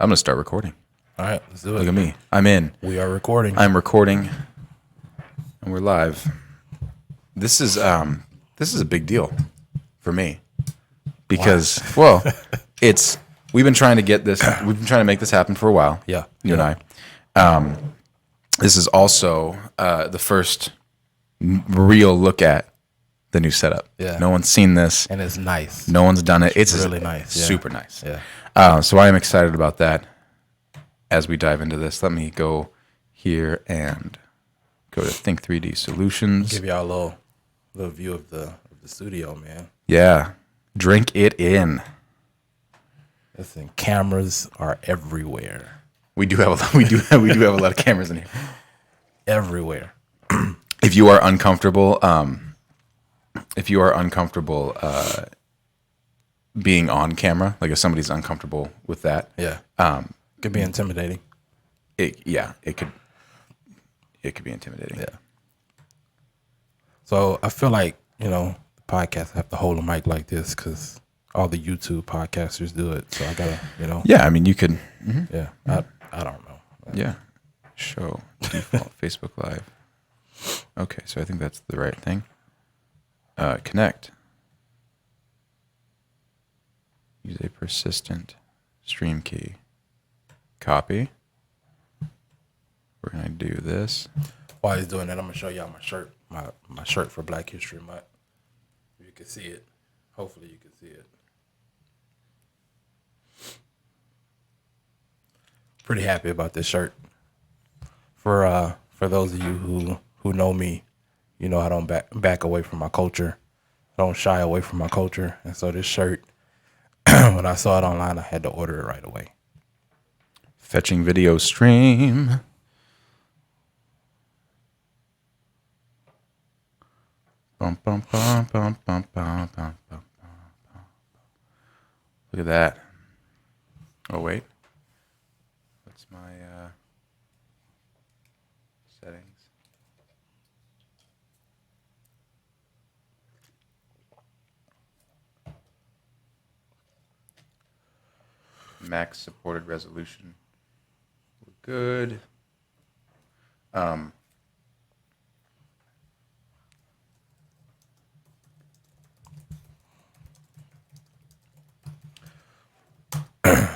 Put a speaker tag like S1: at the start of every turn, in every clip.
S1: I'm gonna start recording.
S2: All right, let's do it.
S1: Look at me. I'm in.
S2: We are recording.
S1: I'm recording, and we're live. This is a big deal for me because we've been trying to get this. We've been trying to make this happen for a while.
S2: Yeah,
S1: you and I. This is also the first real look at the new setup.
S2: Yeah.
S1: No one's seen this,
S2: and it's nice.
S1: No one's done it. It's
S2: really nice. Yeah.
S1: Super nice.
S2: Yeah.
S1: So I am excited about that. As we dive into this, let me go here and go to Think 3D Solutions.
S2: Give y'all a little view of the studio, man.
S1: Yeah, drink it in.
S2: Listen, cameras are everywhere.
S1: We do have a lot of cameras in here.
S2: Everywhere.
S1: If you are uncomfortable, being on camera, like if somebody's uncomfortable with that,
S2: could be intimidating.
S1: It could be intimidating.
S2: Yeah. So I feel like, the podcast have to hold a mic like this because all the YouTube podcasters do it. So I gotta,
S1: Yeah, I mean you could.
S2: Mm-hmm. Yeah. I don't know.
S1: Yeah. Show default Facebook Live. Okay, so I think that's the right thing. Connect. Use a persistent stream key. Copy. We're gonna do this.
S2: While he's doing that, I'm gonna show y'all my shirt, my shirt for Black History Month. If you can see it, hopefully you can see it. Pretty happy about this shirt. For those of you who know me, I don't back away from my culture. I don't shy away from my culture, and so this shirt, when I saw it online, I had to order it right away.
S1: Fetching video stream. Bum, bum, bum, bum, bum, bum, bum, bum, bum. Look at that. Oh, wait. What's my settings? Max supported resolution. Good.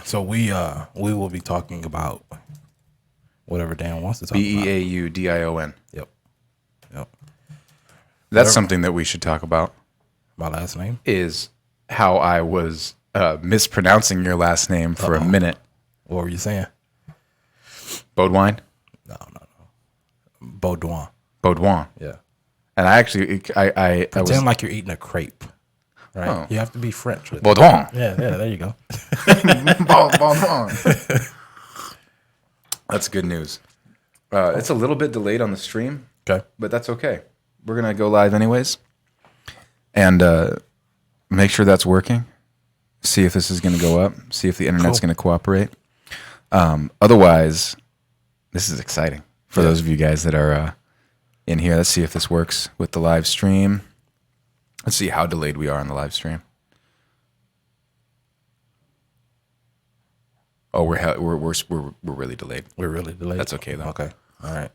S2: So we will be talking about whatever Dan wants to talk about.
S1: Beaudion.
S2: Yep.
S1: That's
S2: Whatever.
S1: Something that we should talk about.
S2: My last name
S1: Is how I was mispronouncing your last name for a minute.
S2: What were you saying?
S1: Beaudwine?
S2: No. Beaudouin.
S1: Beaudouin.
S2: Yeah.
S1: And I actually, I
S2: Pretend
S1: was
S2: like you're eating a crepe. Right?
S1: Oh.
S2: You have to be French with it.
S1: Beaudouin.
S2: Yeah, there you go.
S1: Beaudouin. That's good news. It's a little bit delayed on the stream.
S2: Okay.
S1: But that's okay. We're going to go live anyways. And make sure that's working. See if this is going to go up. See if the internet's going to cooperate. Otherwise, this is exciting for those of you guys that are in here. Let's see if this works with the live stream. Let's see how delayed we are on the live stream. Oh, we're really delayed.
S2: We're really delayed.
S1: That's okay though.
S2: Okay. All right.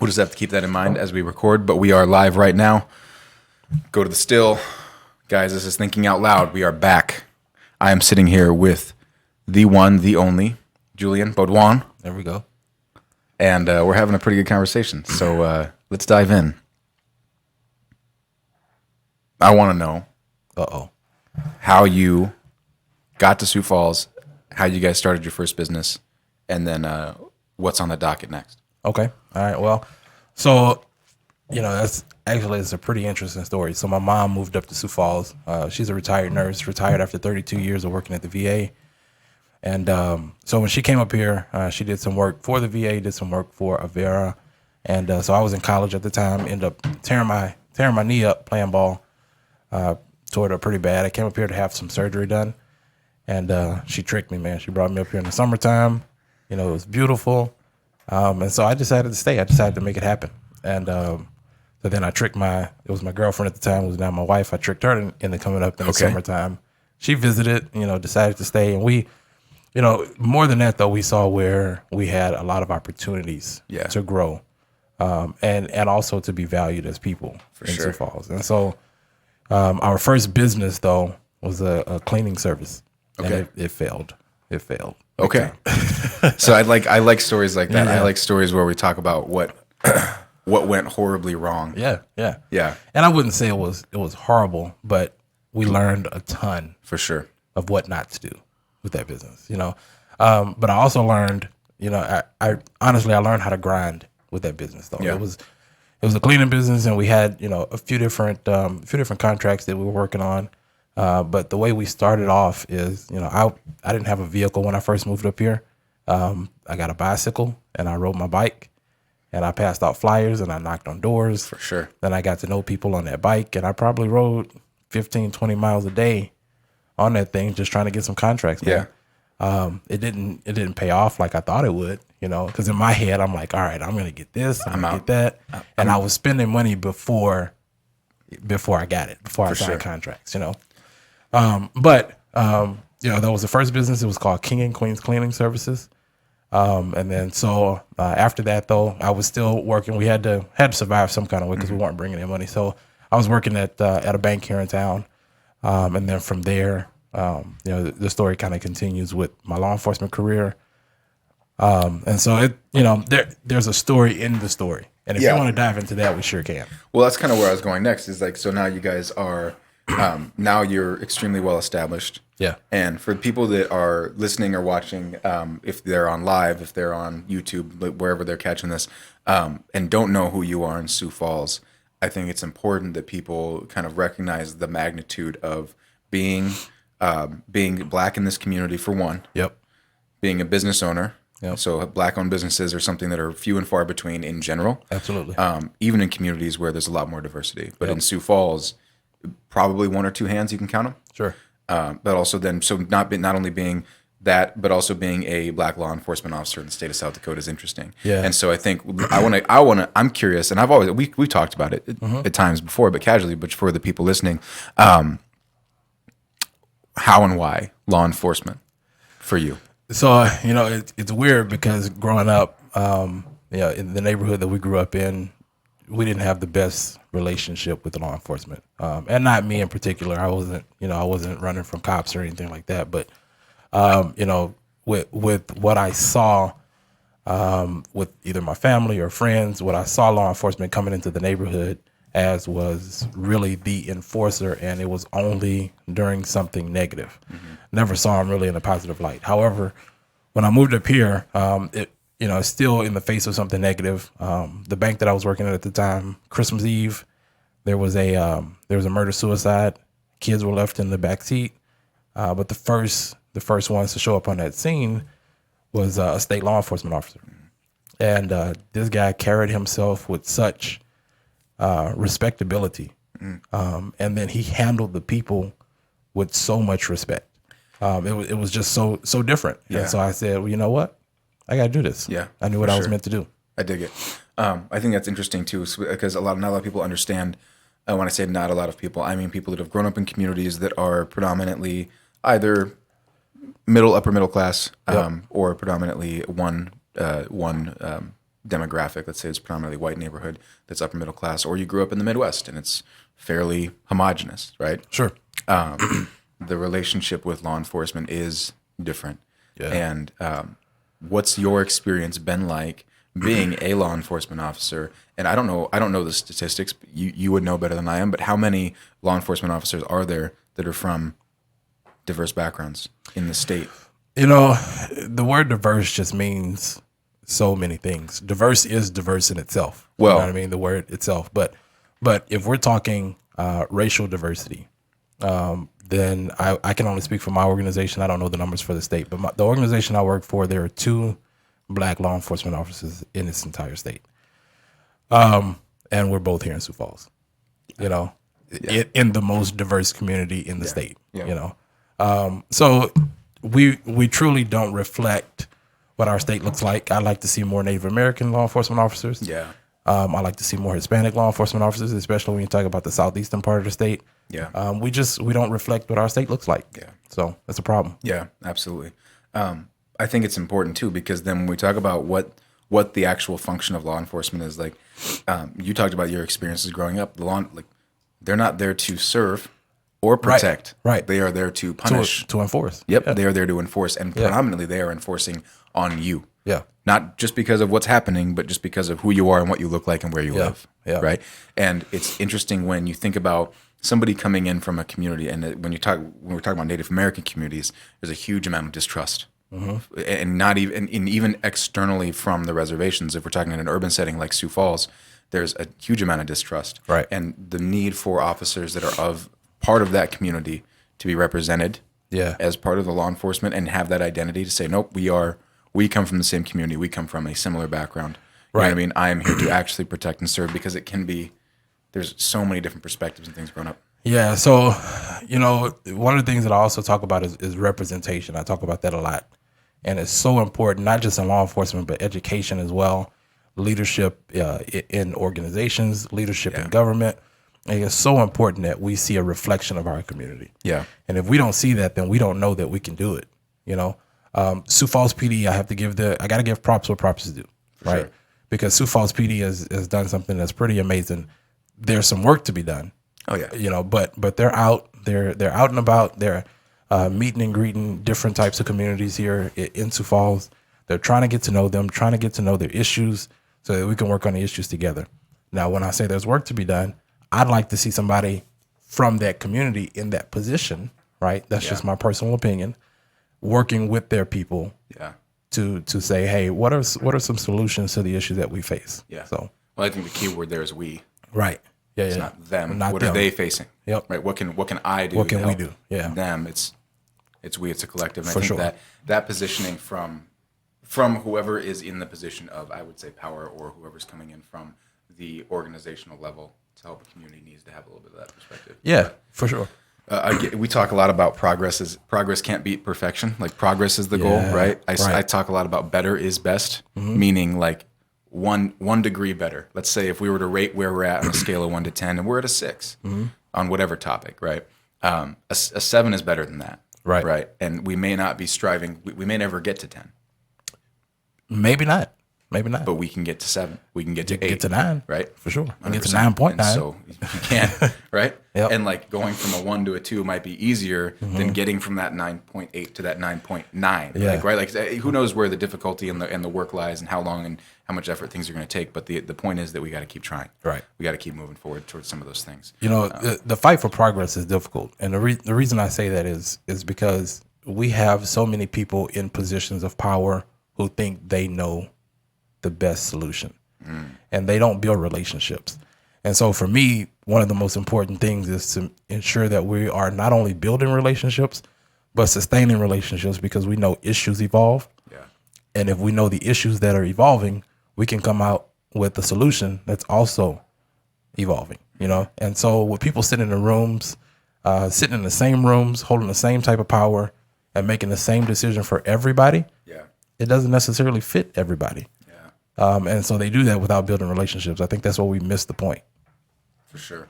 S1: We'll just have to keep that in mind as we record, but we are live right now. Go to the still. Guys, this is Thinking Out Loud. We are back. I am sitting here with the one, the only, Julian Beaudion.
S2: There we go.
S1: And we're having a pretty good conversation. So let's dive in. I want to know how you got to Sioux Falls, how you guys started your first business, and then what's on the docket next.
S2: Okay. All right. Well, so, it's a pretty interesting story. So my mom moved up to Sioux Falls. She's a retired nurse, retired after 32 years of working at the VA. And so when she came up here, she did some work for the VA, did some work for Avera. And so I was in college at the time, ended up tearing my knee up playing ball. Tore it up pretty bad. I came up here to have some surgery done. And she tricked me, man. She brought me up here in the summertime. It was beautiful. And so I decided to stay. I decided to make it happen. And so then I tricked it was my girlfriend at the time, was now my wife. I tricked her into coming up in the summertime. She visited, decided to stay. And we more than that though, we saw where we had a lot of opportunities
S1: Yeah.
S2: to grow, and also to be valued as people in
S1: sure.
S2: Sioux Falls. And so, our first business though was a cleaning service.
S1: Okay.
S2: And it failed. It failed.
S1: Okay. So I like stories like that.
S2: Yeah.
S1: I like stories where we talk about what went horribly wrong.
S2: Yeah.
S1: Yeah,
S2: And I wouldn't say it was horrible, but we learned a ton
S1: for sure.
S2: of what not to do with that business, But I also learned, I honestly, I learned how to grind with that business though.
S1: Yeah.
S2: It was a cleaning business, and we had, a few different contracts that we were working on. But the way we started off is, I didn't have a vehicle when I first moved up here. I got a bicycle and I rode my bike, and I passed out flyers and I knocked on doors.
S1: For sure.
S2: Then I got to know people on that bike, and I probably rode 15, 20 miles a day on that thing, just trying to get some contracts. Man. It didn't pay off like I thought it would, because in my head, I'm like, all right, I'm going to get this, I'm going to get that. And I was spending money before I got it, before I signed contracts, But that was the first business. It was called King and Queens Cleaning Services. And then after that though, I was still working. We had to survive some kind of way because we weren't bringing in money. So I was working at a bank here in town. And then from there, the story kind of continues with my law enforcement career. And so there's a story in the story. And if you want to dive into that, we sure can.
S1: Well, that's kind of where I was going next. Is like, so now you guys are, now you're extremely well established.
S2: Yeah.
S1: And for people that are listening or watching, if they're on live, if they're on YouTube, wherever they're catching this, and don't know who you are in Sioux Falls, I think it's important that people kind of recognize the magnitude of being black in this community, for one.
S2: Yep.
S1: Being a business owner.
S2: Yep.
S1: So black-owned businesses are something that are few and far between in general.
S2: Absolutely.
S1: Even in communities where there's a lot more diversity. But in Sioux Falls, probably one or two hands you can count them.
S2: Sure.
S1: But also then, so not only being that, but also being a black law enforcement officer in the state of South Dakota is interesting.
S2: Yeah.
S1: And so I think I'm curious, and I've always, we talked about it at times before, but casually, but for the people listening, how and why law enforcement for you?
S2: So, it's weird because growing up, in the neighborhood that we grew up in, we didn't have the best relationship with the law enforcement. And not me in particular. I wasn't running from cops or anything like that. But, with what I saw, with either my family or friends, what I saw law enforcement coming into the neighborhood as was really the enforcer, and it was only during something negative. Mm-hmm. Never saw him really in a positive light. However, when I moved up here, it's still in the face of something negative. The bank that I was working at the time, Christmas Eve, there was a murder-suicide. Kids were left in the back seat, but the first ones to show up on that scene was a state law enforcement officer, and this guy carried himself with such respectability, and then he handled the people with so much respect. It was just so different.
S1: Yeah.
S2: And so I said, well, you know what? I got to do this.
S1: Yeah,
S2: I knew what I was meant to do.
S1: I dig it. I think that's interesting too, because not a lot of people understand. When I say not a lot of people, I mean people that have grown up in communities that are predominantly either upper middle class, or predominantly one demographic. Let's say it's predominantly white neighborhood that's upper middle class, or you grew up in the Midwest and it's fairly homogenous, right?
S2: Sure.
S1: The relationship with law enforcement is different.
S2: Yeah.
S1: And what's your experience been like being a law enforcement officer? And I don't know the statistics, but you would know better than I am, but how many law enforcement officers are there that are from diverse backgrounds in the state?
S2: The word diverse just means so many things. Diverse is diverse in itself.
S1: Well,
S2: you know what I mean? The word itself. But if we're talking racial diversity, then I can only speak for my organization. I don't know the numbers for the state, but the organization I work for, there are 2 black law enforcement officers in this entire state. And we're both here in Sioux Falls, in the most diverse community in the state, so we truly don't reflect what our state looks like. I like to see more Native American law enforcement officers.
S1: Yeah.
S2: I like to see more Hispanic law enforcement officers, especially when you talk about the southeastern part of the state.
S1: Yeah.
S2: We don't reflect what our state looks like.
S1: Yeah.
S2: So that's a problem.
S1: Yeah, absolutely. I think it's important too, because then when we talk about what the actual function of law enforcement is, like you talked about your experiences growing up, they're not there to serve or protect.
S2: Right.
S1: They are there to punish.
S2: To enforce.
S1: Yep.
S2: Yeah.
S1: They are there to enforce, and predominantly they are enforcing on you.
S2: Yeah.
S1: Not just because of what's happening, but just because of who you are and what you look like and where you live.
S2: Yeah.
S1: Right. And it's interesting when you think about somebody coming in from a community, and when we're talking about Native American communities, there's a huge amount of distrust. And not even externally from the reservations. If we're talking in an urban setting like Sioux Falls, there's a huge amount of distrust.
S2: Right.
S1: And the need for officers that are of part of that community to be represented as part of the law enforcement and have that identity to say, nope, we come from the same community. We come from a similar background. You know what I mean? I am here to actually protect and serve, because it can be, there's so many different perspectives and things growing up.
S2: Yeah. So, one of the things that I also talk about is representation. I talk about that a lot. And it's so important, not just in law enforcement, but education as well, leadership in organizations, leadership in government. And it's so important that we see a reflection of our community. Yeah. And if we don't see that, then we don't know that we can do it. Sioux Falls PD, I got to give props where props is due, right? Sure. Because Sioux Falls PD has done something that's pretty amazing. There's some work to be done. Oh yeah. But they're out and about. They're meeting and greeting different types of communities here in Sioux Falls. They're trying to get to know them, trying to get to know their issues so that we can work on the issues together. Now, when I say there's work to be done, I'd like to see somebody from that community in that position, right? That's just my personal opinion, working with their people to say, hey, what are some solutions to the issues that we face? Yeah. So,
S1: well, I think the key word there is we.
S2: Right. Yeah.
S1: It's not them. Not what them. Are they facing? Yep. Right. What can I do?
S2: What can we do? Yeah.
S1: Them. It's we. It's a collective. And I think that positioning from whoever is in the position of, I would say, power, or whoever's coming in from the organizational level to help a community, needs to have a little bit of that perspective.
S2: Yeah, for sure.
S1: We talk a lot about progress can't beat perfection. Like, progress is the goal, right? I talk a lot about better is best, meaning like one degree better. Let's say if we were to rate where we're at on a scale of 1 to 10, and we're at a 6 on whatever topic, right? A 7 is better than that, right? And we may not be striving. We may never get to 10. Maybe not. But we can get to 7. We can get to 8. Get
S2: to 9.
S1: Right?
S2: For sure. We get to 9.9.
S1: So you can, right? Yep. And like going from a 1 to a 2 might be easier than getting from that 9.8 to that 9.9. Yeah. Like, right? Like, who knows where the difficulty and the work lies, and how long and how much effort things are going to take. But the point is that we got to keep trying. Right. We got to keep moving forward towards some of those things.
S2: The fight for progress is difficult. And the reason I say that is because we have so many people in positions of power who think they know the best solution, and they don't build relationships. And so for me, one of the most important things is to ensure that we are not only building relationships, but sustaining relationships, because we know issues evolve. Yeah. And if we know the issues that are evolving, we can come out with a solution that's also evolving, And so with people sitting in the same rooms, holding the same type of power and making the same decision for everybody, it doesn't necessarily fit everybody. And so they do that without building relationships. I think that's where we miss the point.
S1: For sure.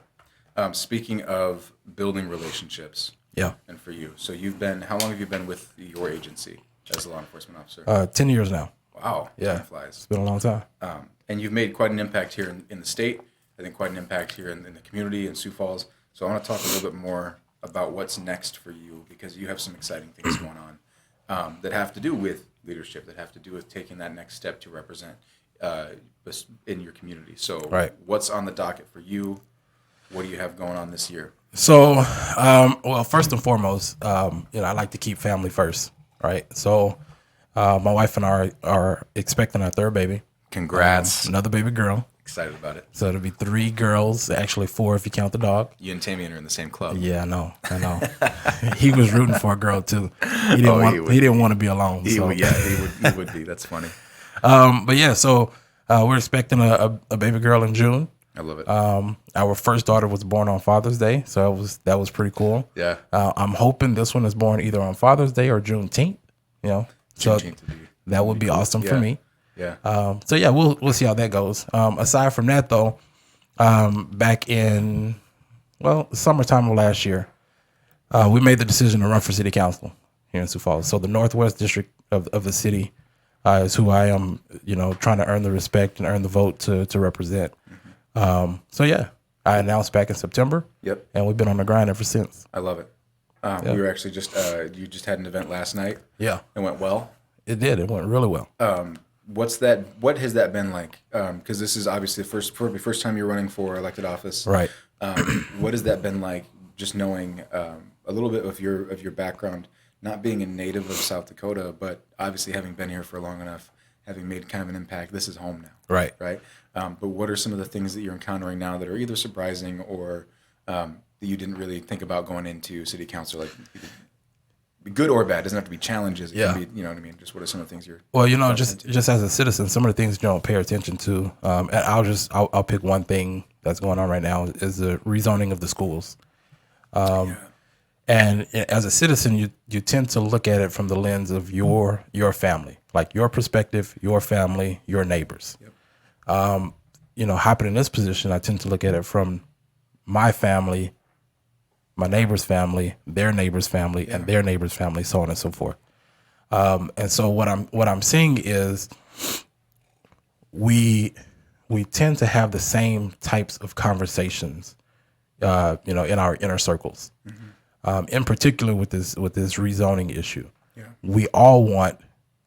S1: Speaking of building relationships. Yeah. And for you. So how long have you been with your agency as a law enforcement officer?
S2: 10 years now.
S1: Wow.
S2: Yeah.
S1: Time flies.
S2: It's been a long time.
S1: And you've made quite an impact here in the state. I think quite an impact here in the community in Sioux Falls. So I want to talk a little bit more about what's next for you, because you have some exciting things going on that have to do with leadership, that have to do with taking that next step to represent in your community. So what's on the docket for you? What do you have going on this year?
S2: So, well, first and foremost, I like to keep family first, right? So my wife and I are expecting our third baby.
S1: Congrats.
S2: Another baby girl.
S1: Excited about it.
S2: So it'll be 3 girls, actually 4 if you count the dog.
S1: You and Tamian are in the same club.
S2: Yeah, I know. He was rooting for a girl too. He didn't want to be alone.
S1: He would be. That's funny.
S2: But yeah, so we're expecting a baby girl in June.
S1: I love it.
S2: Our first daughter was born on Father's Day, so that was pretty cool. Yeah. I'm hoping this one is born either on Father's Day or Juneteenth. So that would be awesome for me. Yeah. So yeah, we'll see how that goes. Aside from that, though, back in summertime of last year, we made the decision to run for city council here in Sioux Falls. So the Northwest District of the city is who I am, trying to earn the respect and earn the vote to represent. So yeah, I announced back in September.
S1: Yep.
S2: And we've been on the grind ever since.
S1: I love it. We were actually you just had an event last night.
S2: Yeah.
S1: It went well.
S2: It did. It went really well.
S1: What has that been like? Because this is obviously the first time you're running for elected office.
S2: Right.
S1: What has that been like, just knowing a little bit of your background, not being a native of South Dakota, but obviously having been here for long enough, having made kind of an impact. This is home now.
S2: Right.
S1: Right. But what are some of the things that you're encountering now that are either surprising or that you didn't really think about going into city council? Like, good or bad, it doesn't have to be challenges. It can be, you know what I mean? Just what are some of the things you're...
S2: Well, just as a citizen, some of the things you don't pay attention to, and I'll pick one thing that's going on right now is the rezoning of the schools. And as a citizen, you tend to look at it from the lens of your family, like your perspective, your family, your neighbors. Yep. Hopping in this position, I tend to look at it from my family, my neighbor's family, their neighbor's family, and their neighbor's family, so on and so forth. And so what I'm seeing is we tend to have the same types of conversations, in our inner circles. Mm-hmm. In particular with this rezoning issue. Yeah. We all want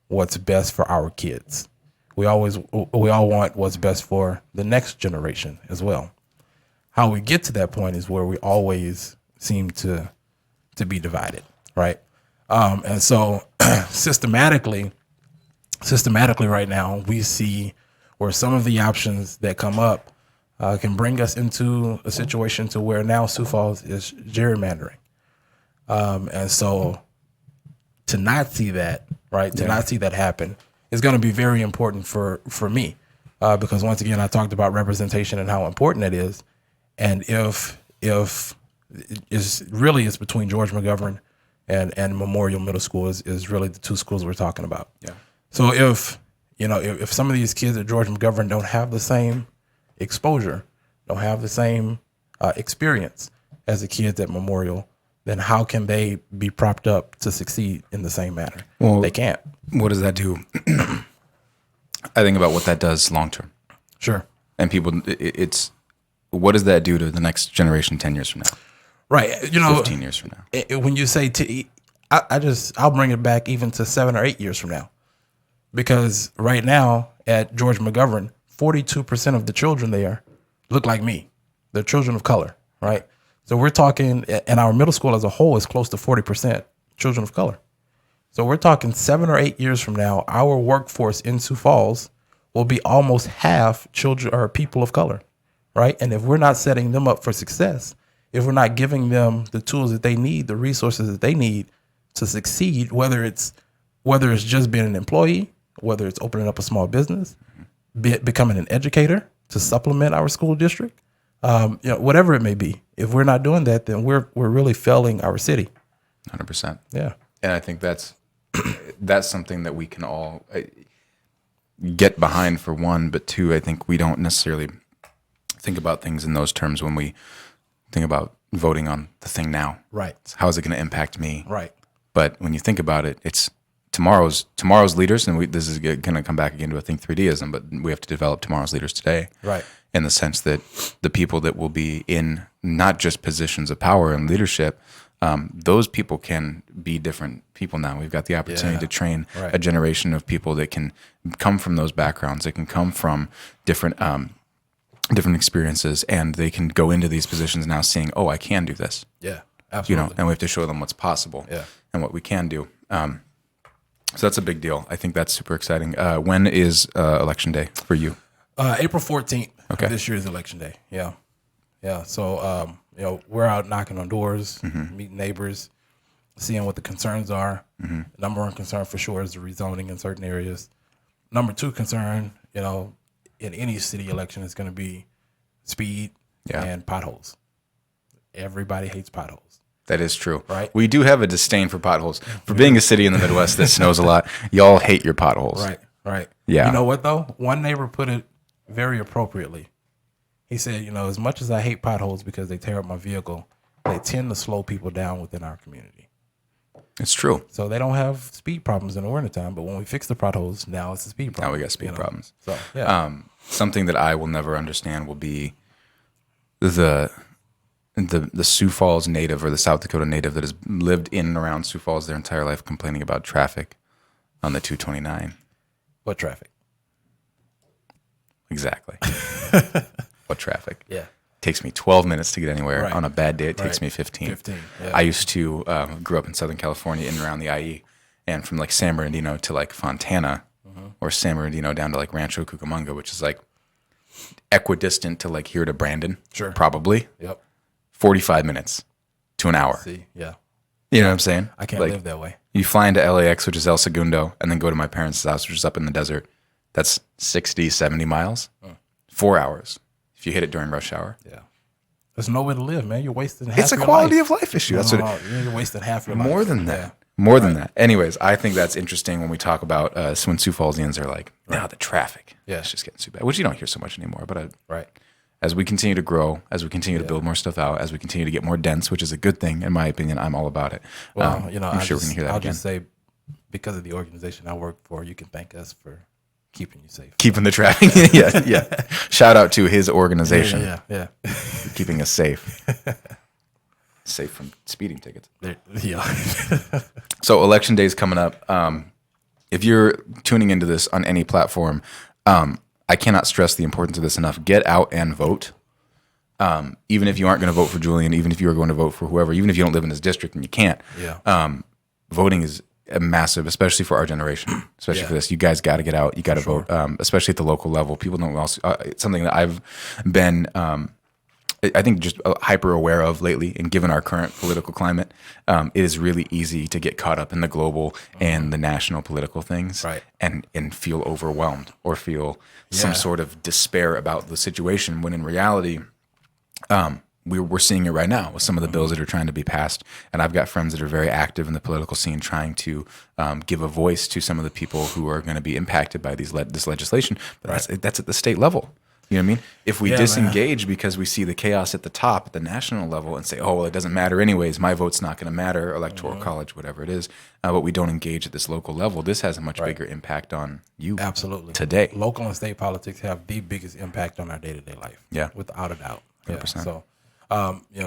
S2: what's best for our kids. We all want what's best for the next generation as well. How we get to that point is where we always seem to be divided, right? And so systematically right now, we see where some of the options that come up can bring us into a situation to where now Sioux Falls is gerrymandering. And so to not see that, right, not see that happen is going to be very important for me, because once again, I talked about representation and how important it is. And if it's between George McGovern and Memorial Middle School is really the two schools we're talking about. Yeah. So if some of these kids at George McGovern don't have the same exposure, don't have the same experience as the kids at Memorial, then how can they be propped up to succeed in the same manner? Well, they can't.
S1: What does that do? I think about what that does long term.
S2: Sure.
S1: And people, what does that do to the next generation 10 years from now?
S2: Right.
S1: 15 years from now.
S2: When you say, I'll bring it back even to 7 or 8 years from now. Because right now at George McGovern, 42% of the children there look like me. They're children of color, right? So we're talking, and our middle school as a whole is close to 40% children of color. So we're talking 7 or 8 years from now, our workforce in Sioux Falls will be almost half children or people of color, right? And if we're not setting them up for success, if we're not giving them the tools that they need, the resources that they need to succeed, whether it's just being an employee, whether it's opening up a small business, becoming an educator to supplement our school district, whatever it may be. If we're not doing that, then we're really failing our city.
S1: 100%.
S2: Yeah.
S1: And I think that's something that we can all get behind, for one, but two, I think we don't necessarily think about things in those terms when we think about voting on the thing now.
S2: Right.
S1: It's how is it going to impact me?
S2: Right.
S1: But when you think about it, it's tomorrow's leaders, and this is going to come back again to, I think, 3Dism, but we have to develop tomorrow's leaders today.
S2: Right.
S1: In the sense that the people that will be in not just positions of power and leadership, those people can be different people now. We've got the opportunity to train a generation of people that can come from those backgrounds, that can come from different experiences, and they can go into these positions now saying, oh, I can do this.
S2: Yeah, absolutely.
S1: And we have to show them what's possible and what we can do. So that's a big deal. I think that's super exciting. When is Election Day for you?
S2: April 14th. Okay. This year's Election Day. Yeah. Yeah. So, we're out knocking on doors, meeting neighbors, seeing what the concerns are. Mm-hmm. Number one concern for sure is the rezoning in certain areas. Number two concern, in any city election is going to be speed and potholes. Everybody hates potholes.
S1: That is true.
S2: Right.
S1: We do have a disdain for potholes. For being a city in the Midwest that snows a lot, y'all hate your potholes.
S2: Right. Right.
S1: Yeah.
S2: You know what, though? One neighbor put it very appropriately. He said, as much as I hate potholes because they tear up my vehicle, they tend to slow people down within our community.
S1: It's true.
S2: So they don't have speed problems in the wintertime. But when we fix the potholes, now it's a speed problem.
S1: Now we got speed problems.
S2: So, yeah.
S1: Something that I will never understand will be the Sioux Falls native or the South Dakota native that has lived in and around Sioux Falls their entire life complaining about traffic on the 229.
S2: What traffic?
S1: Exactly. What traffic?
S2: Yeah.
S1: Takes me 12 minutes to get anywhere.
S2: Right.
S1: On a bad day, it takes
S2: Right.
S1: me 15.
S2: 15, yeah.
S1: I used to grew up in Southern California in and around the IE, and from like San Bernardino to like Fontana, or San Bernardino down to like Rancho Cucamonga, which is like equidistant to like here to Brandon.
S2: Sure.
S1: Probably
S2: Yep.
S1: 45 minutes to an hour.
S2: See, yeah.
S1: You know what I'm saying?
S2: I can't
S1: Like,
S2: live that way.
S1: you fly into LAX, which is El Segundo, and then go to my parents' house, which is up in the desert. That's 60, 70 miles. 4 hours if you hit it during rush hour.
S2: Yeah. There's no way to live, man. You're wasting half
S1: It's a
S2: your
S1: quality
S2: life.
S1: of life issue. That's what
S2: You're wasting half your life.
S1: more than that.
S2: Yeah.
S1: More than that. Anyways, I think that's interesting when we talk about when Sioux Fallsians are like, no, the traffic.
S2: Yeah.
S1: It's just getting too bad, which you don't hear so much anymore. But
S2: Right.
S1: as we continue to grow, as we continue to build more stuff out, as we continue to get more dense, which is a good thing, in my opinion, I'm all about it.
S2: Well,
S1: I'm sure we're going to hear that
S2: I'll
S1: again.
S2: just say, because of the organization I work for, you can thank us for keeping you safe.
S1: Keeping the traffic. yeah. Shout out to his organization.
S2: Yeah.
S1: Keeping us safe. Safe from speeding tickets.
S2: Yeah.
S1: So election day is coming up. If you're tuning into this on any platform, I cannot stress the importance of this enough. Get out and vote. Even if you aren't going to vote for Julian, even if you are going to vote for whoever, even if you don't live in this district and you can't, voting is massive, especially for our generation, especially for this. You guys got to get out. You got to vote, especially at the local level. People don't also, it's something that I've been, I think, just hyper aware of lately. And given our current political climate, it is really easy to get caught up in the global and the national political things,
S2: Right.
S1: and feel overwhelmed or feel some sort of despair about the situation. When in reality, we're seeing it right now with some of the bills that are trying to be passed. And I've got friends that are very active in the political scene, trying to give a voice to some of the people who are going to be impacted by this legislation. But that's at the state level. You know what I mean? If we disengage because we see the chaos at the top, at the national level, and say, oh, well, it doesn't matter anyways, my vote's not going to matter, electoral college, whatever it is, but we don't engage at this local level, this has a much bigger impact on you.
S2: Absolutely.
S1: Today.
S2: Local and state politics have the biggest impact on our day-to-day life.
S1: Yeah.
S2: Without a doubt.
S1: 100%.
S2: So,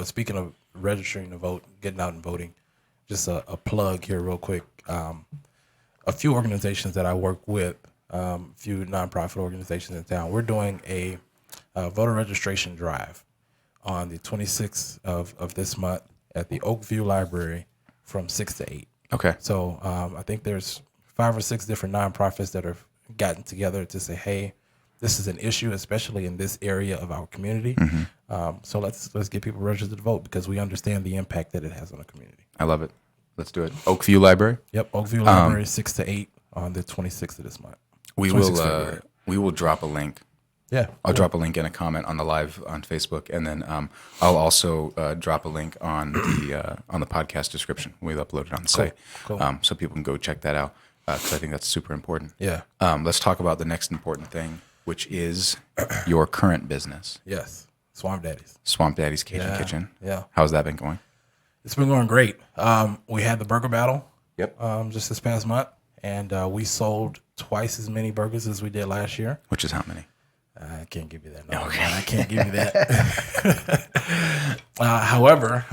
S2: speaking of registering to vote, getting out and voting, just a plug here real quick. A few organizations that I work with, a few nonprofit organizations in town, we're doing a voter registration drive on the 26th of this month at the Oakview Library from 6 to 8.
S1: Okay.
S2: So I think there's 5 or 6 different nonprofits that have gotten together to say, hey, this is an issue, especially in this area of our community. So let's get people registered to vote because we understand the impact that it has on the community.
S1: I love it. Let's do it. Oakview Library.
S2: Yep, Oakview Library, 6 to 8 on the 26th of this month.
S1: We
S2: 26th
S1: will.
S2: February.
S1: We will drop a link.
S2: Yeah,
S1: I'll drop a link in a comment on the live on Facebook, and then I'll also drop a link on the podcast description. We upload it on the site,
S2: Cool.
S1: So people can go check that out because I think that's super important.
S2: Yeah.
S1: Let's talk about the next important thing, which is your current business,
S2: Yes, Swamp Daddies.
S1: Swamp Daddy's Cajun Kitchen.
S2: Yeah.
S1: How's that been going?
S2: It's been going great. We had the burger battle.
S1: Yep.
S2: Just this past month, and we sold twice as many burgers as we did last year.
S1: Which is how many?
S2: I can't give you that number. Okay. I can't give you that. However,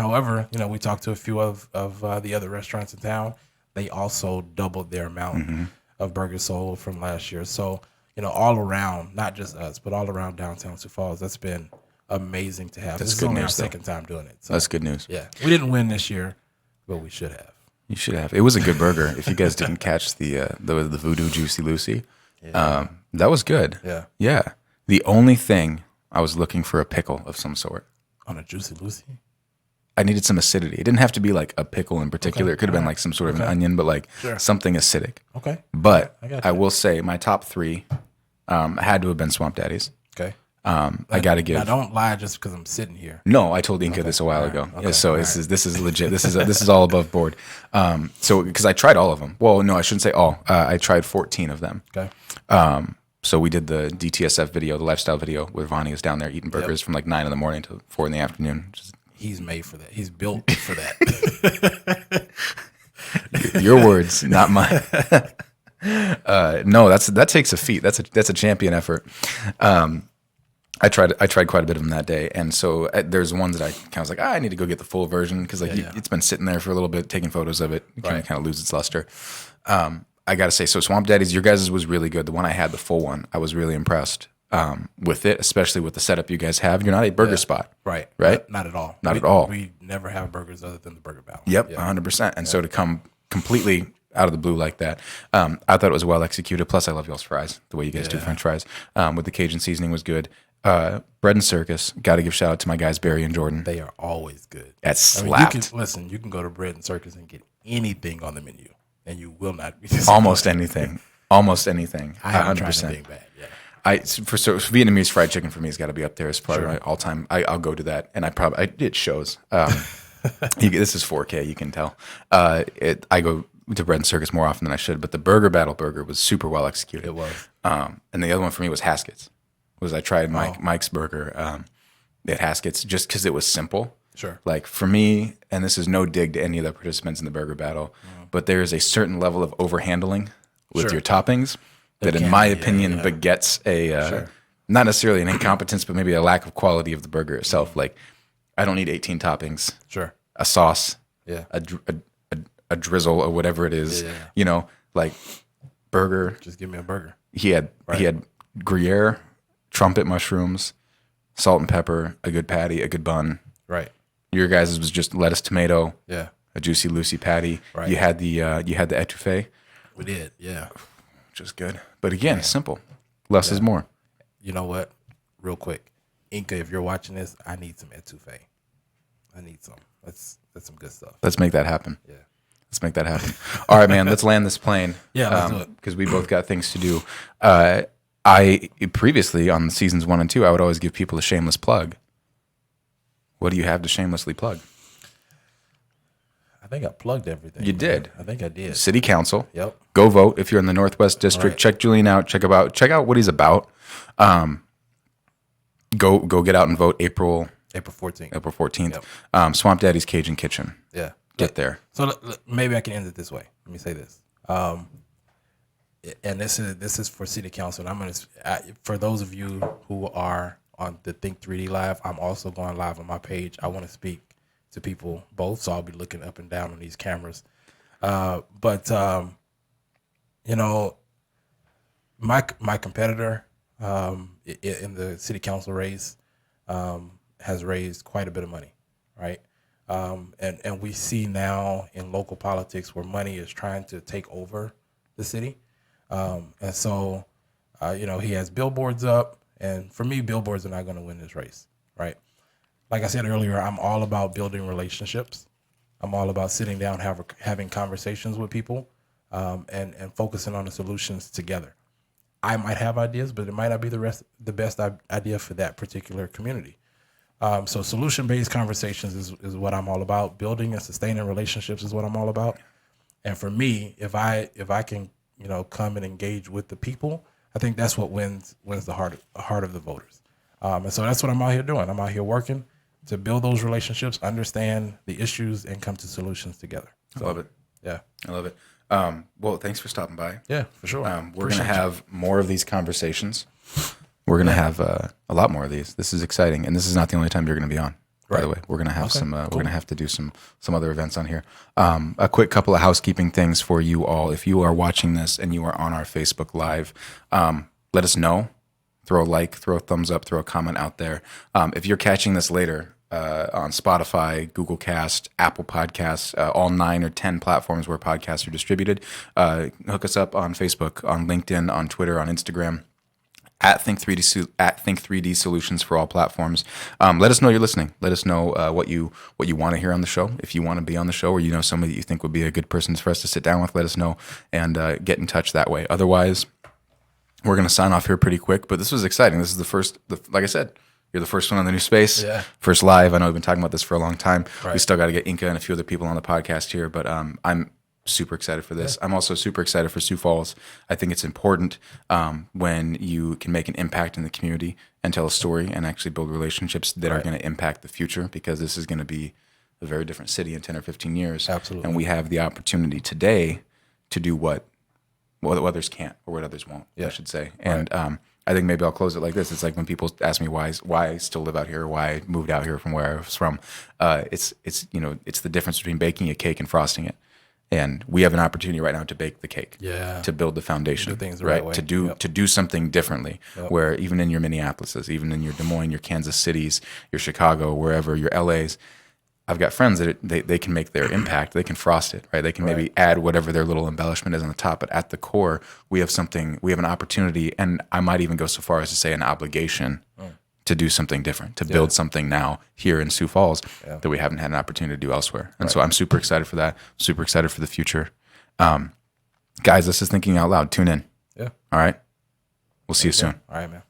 S2: we talked to a few of the other restaurants in town. They also doubled their amount of burgers sold from last year. So, all around, not just us, but all around downtown Sioux Falls, that's been amazing to have.
S1: That's
S2: this is
S1: good
S2: only
S1: news,
S2: our
S1: though.
S2: second time doing it. So,
S1: That's good news.
S2: yeah, we didn't win this year, but we should have.
S1: You should have. It was a good burger. If you guys didn't catch the Voodoo Juicy Lucy, that was good.
S2: Yeah.
S1: Yeah. The only thing I was looking for a pickle of some sort.
S2: On a Juicy Lucy?
S1: I needed some acidity. It didn't have to be like a pickle in particular. It could have been like some sort of an onion, but like something acidic.
S2: Okay.
S1: But
S2: I got you.
S1: I will say my top 3 had to have been Swamp Daddies.
S2: Okay.
S1: I got to give.
S2: Now, don't lie just because I'm sitting here.
S1: No, I told Inca this a while ago. Yeah, so this is legit. This is all above board. So because I tried all of them. Well, no, I shouldn't say all. I tried 14 of them.
S2: Okay.
S1: So we did the DTSF video, the lifestyle video, where Vonnie is down there eating burgers from like 9 in the morning to 4 in the afternoon.
S2: He's made for that. He's built for that.
S1: Your words, not mine. No, that takes a feat. That's a champion effort. I tried quite a bit of them that day, and so there's ones that I kind of was like, I need to go get the full version because it's been sitting there for a little bit, taking photos of it, kind of lose its luster. I gotta say, so Swamp Daddies, your guys' was really good. The one I had, the full one, I was really impressed with it, especially with the setup you guys have. You're not a burger spot,
S2: right? Not at all.
S1: Not at all.
S2: We never have burgers other than the Burger Battle.
S1: Yep, 100%. And so to come completely out of the blue like that, I thought it was well executed. Plus, I love y'all's fries, the way you guys do French fries. With the Cajun seasoning was good. Bread and Circus, got to give shout out to my guys Barry and Jordan.
S2: They are always good.
S1: That slapped.
S2: You can go to Bread and Circus and get anything on the menu, and you will not be
S1: almost anything. Almost anything.
S2: I haven't tried anything bad. Yeah.
S1: So Vietnamese fried chicken for me has got to be up there as part of my all time. I'll go to that, and it shows. This is 4K, you can tell. I go to Bread and Circus more often than I should, but the Burger Battle burger was super well executed.
S2: It was.
S1: And the other one for me was Haskets. I tried Mike's burger at Haskets just because it was simple.
S2: Sure.
S1: Like for me, and this is no dig to any of the participants in the Burger Battle, but there is a certain level of overhandling with your toppings that, in my opinion, begets a not necessarily an incompetence, but maybe a lack of quality of the burger itself. Like, I don't need 18 toppings.
S2: Sure.
S1: A sauce.
S2: Yeah.
S1: A drizzle or whatever it is. Yeah. You know, like burger.
S2: Just give me a burger.
S1: He had Gruyere, trumpet mushrooms, salt and pepper, a good patty, a good bun.
S2: Right.
S1: Your guys' was just lettuce, tomato.
S2: Yeah.
S1: A juicy Lucy patty.
S2: Right.
S1: You had the etouffee.
S2: We did. Yeah.
S1: Which is good. But again, simple. Less is more.
S2: You know what? Real quick, Inca, if you're watching this, I need some etouffee. I need some. That's some good stuff.
S1: Let's make that happen.
S2: Yeah.
S1: Let's make that happen. All right, man. Let's land this plane.
S2: Yeah, let's do it.
S1: Because we both got things to do. I previously on seasons 1 and 2, I would always give people a shameless plug. What do you have to shamelessly plug?
S2: I think I plugged everything.
S1: You did.
S2: I think I did.
S1: City Council.
S2: Yep.
S1: Go vote if you're in the Northwest District.
S2: Right.
S1: Check Julian out. Check out what he's about. Go get out and vote April
S2: 14th.
S1: April 14th.
S2: Yep.
S1: Swamp Daddy's Cajun Kitchen.
S2: Yeah.
S1: Get there.
S2: So maybe I can end it this way. Let me say this. And this is for City Council. And for those of you who are on the Think 3D Live, I'm also going live on my page. I want to speak to people both, so I'll be looking up and down on these cameras. But you know, my competitor in the City Council race has raised quite a bit of money, right? And we see now in local politics where money is trying to take over the city. And so, you know, he has billboards up, and for me, billboards are not going to win this race, right? Like I said earlier, I'm all about building relationships. I'm all about sitting down, having conversations with people, and focusing on the solutions together. I might have ideas, but it might not be the best idea for that particular community. So solution-based conversations is what I'm all about. Building and sustaining relationships is what I'm all about. And for me, if I can, you know, come and engage with the people, I think that's what wins the heart of the voters. And so that's what I'm out here doing. I'm out here working to build those relationships, understand the issues, and come to solutions together. So,
S1: I love it.
S2: Yeah.
S1: I love it. Well, thanks for stopping by.
S2: Yeah, for sure.
S1: We're going to have more of these conversations. We're going to have a lot more of these. This is exciting. And this is not the only time you're going to be on, by the way. We're going to have we're going to have to do some other events on here. A quick couple of housekeeping things for you all. If you are watching this and you are on our Facebook Live, let us know. Throw a like, throw a thumbs up, throw a comment out there. If you're catching this later on Spotify, Google Cast, Apple Podcasts, all 9 or 10 platforms where podcasts are distributed, hook us up on Facebook, on LinkedIn, on Twitter, on Instagram. At Think 3D Solutions for all platforms. Let us know you're listening. Let us know what you want to hear on the show. If you want to be on the show, or you know somebody that you think would be a good person for us to sit down with, let us know and get in touch that way. Otherwise, we're going to sign off here pretty quick. But this was exciting. This is the first. Like I said, you're the first one on the new space.
S2: Yeah.
S1: First live. I know we've been talking about this for a long time.
S2: Right.
S1: We still got to get Inca and a few other people on the podcast here. But I'm super excited for this. I'm also super excited for Sioux Falls. I think it's important when you can make an impact in the community and tell a story and actually build relationships that are going to impact the future, because this is going to be a very different city in 10 or 15 years.
S2: Absolutely.
S1: And we have the opportunity today to do what others can't, or what others won't, I should say. And I think maybe I'll close it like this. It's like when people ask me why I still live out here, or why I moved out here from where I was from. It's the difference between baking a cake and frosting it. And we have an opportunity right now to bake the cake, to build the foundation,
S2: do things the right way.
S1: to do something differently. Where even in your Minneapolis, even in your Des Moines, your Kansas Cities, your Chicago, wherever, your LAs, I've got friends that they can make their impact. They can frost it, right? They can maybe add whatever their little embellishment is on the top, but at the core, we have an opportunity, and I might even go so far as to say an obligation to do something different, to build something now here in Sioux Falls that we haven't had an opportunity to do elsewhere. And so I'm super excited for that. Super excited for the future. Guys, this is Thinking Out Loud. Tune in.
S2: Yeah.
S1: All right. We'll see you soon.
S2: All right, man.